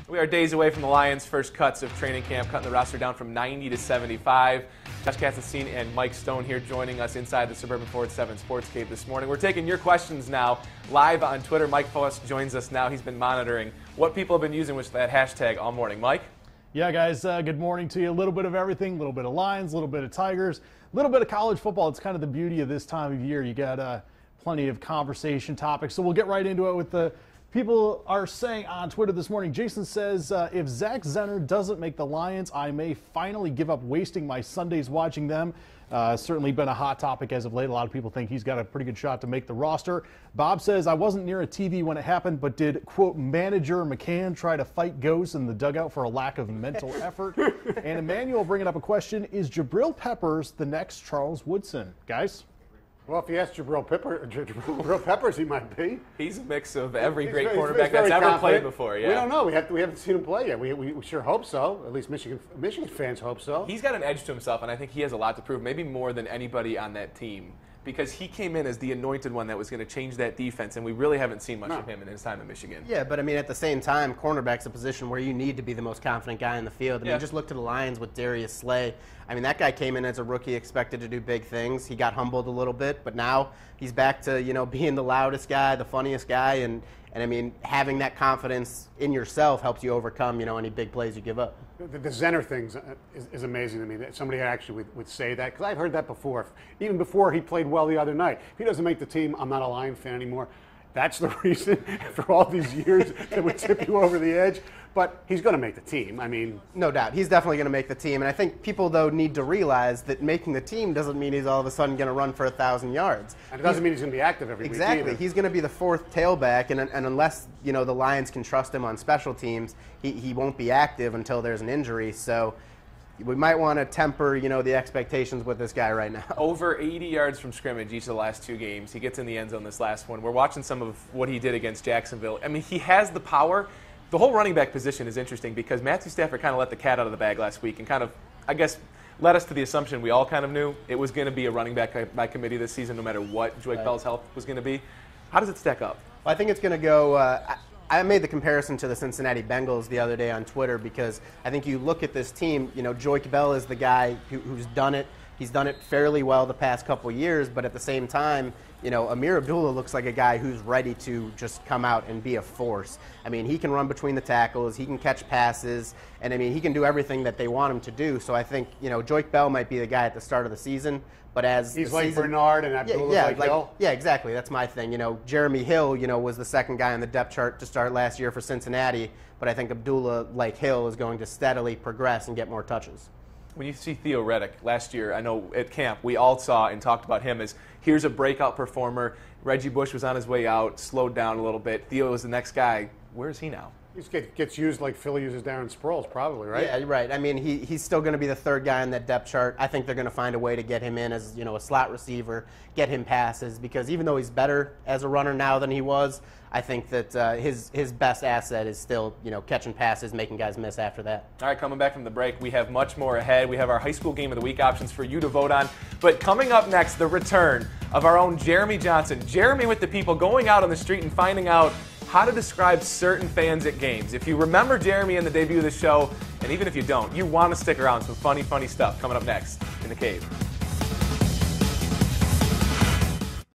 We are days away from the Lions' first cuts of training camp, cutting the roster down from 90 to 75. Josh Katzenstein and Mike Stone here joining us inside the Suburban Ford 7 Sports Cave this morning. We're taking your questions now live on Twitter. Mike Foss joins us now. He's been monitoring what people have been using with that hashtag all morning. Mike? Yeah, guys, good morning to you. A little bit of everything, a little bit of Lions, a little bit of Tigers, a little bit of college football. It's kind of the beauty of this time of year. You got plenty of conversation topics. So we'll get right into it with the people are saying on Twitter this morning. Jason says, if Zach Zenner doesn't make the Lions, I may finally give up wasting my Sundays watching them. Certainly been a hot topic as of late. A lot of people think he's got a pretty good shot to make the roster. Bob says, I wasn't near a TV when it happened, but did, quote, manager McCann try to fight ghosts in the dugout for a lack of mental effort? And Emmanuel bringing up a question, is Jabril Peppers the next Charles Woodson? Guys? Well, if you ask Jabril Peppers, he might be. He's a mix of every great quarterback that's ever played before. Yeah. We don't know. We haven't seen him play yet. We sure hope so. At least Michigan fans hope so. He's got an edge to himself, and I think he has a lot to prove, maybe more than anybody on that team, because he came in as the anointed one that was going to change that defense, and we really haven't seen much of him in his time at Michigan. Yeah, but I mean, at the same time, cornerback's a position where you need to be the most confident guy in the field. I mean, just look to the Lions with Darius Slay. I mean, that guy came in as a rookie, expected to do big things. He got humbled a little bit, but now he's back to, being the loudest guy, the funniest guy, and I mean, having that confidence in yourself helps you overcome, any big plays you give up. The Zenner thing is amazing to me. That somebody actually would say that, because I've heard that before. Even before he played well the other night. If he doesn't make the team, I'm not a Lion fan anymore. That's the reason, after all these years, that would tip you over the edge. But he's going to make the team. I mean, no doubt. He's definitely going to make the team. And I think people, though, need to realize that making the team doesn't mean he's all of a sudden going to run for 1,000 yards. And it doesn't mean he's going to be active every week Exactly. either. He's going to be the fourth tailback, and unless, the Lions can trust him on special teams, he won't be active until there's an injury. So we might want to temper, the expectations with this guy right now. Over 80 yards from scrimmage each of the last two games. He gets in the end zone this last one. We're watching some of what he did against Jacksonville. I mean, he has the power. The whole running back position is interesting because Matthew Stafford kind of let the cat out of the bag last week and kind of, I guess, led us to the assumption we all kind of knew it was going to be a running back by committee this season no matter what Joique Bell's health was going to be. How does it stack up? Well, I think it's going to go I made the comparison to the Cincinnati Bengals the other day on Twitter because I think you look at this team, Joique Bell is the guy who's done it. He's done it fairly well the past couple years, but at the same time, Amir Abdullah looks like a guy who's ready to just come out and be a force. I mean, he can run between the tackles, he can catch passes, and I mean, he can do everything that they want him to do. So I think, Joique Bell might be the guy at the start of the season, but as he's like Bernard and Abdullah's like Hill. Yeah, exactly. That's my thing. Jeremy Hill, was the second guy on the depth chart to start last year for Cincinnati, but I think Abdullah, like Hill, is going to steadily progress and get more touches. When you see Theo Reddick last year, I know at camp we all saw and talked about him as here's a breakout performer. Reggie Bush was on his way out, slowed down a little bit. Theo was the next guy. Where is he now? He gets used like Philly uses Darren Sproles, probably, right? Yeah, right. I mean, he's still going to be the third guy on that depth chart. I think they're going to find a way to get him in as, a slot receiver, get him passes, because even though he's better as a runner now than he was, I think that his best asset is still, catching passes, making guys miss after that. All right, coming back from the break, we have much more ahead. We have our high school game of the week options for you to vote on. But coming up next, the return of our own Jeremy Johnson. Jeremy with the people going out on the street and finding out how to describe certain fans at games. If you remember Jeremy in the debut of the show, and even if you don't, you want to stick around. Some funny stuff coming up next in the Cave.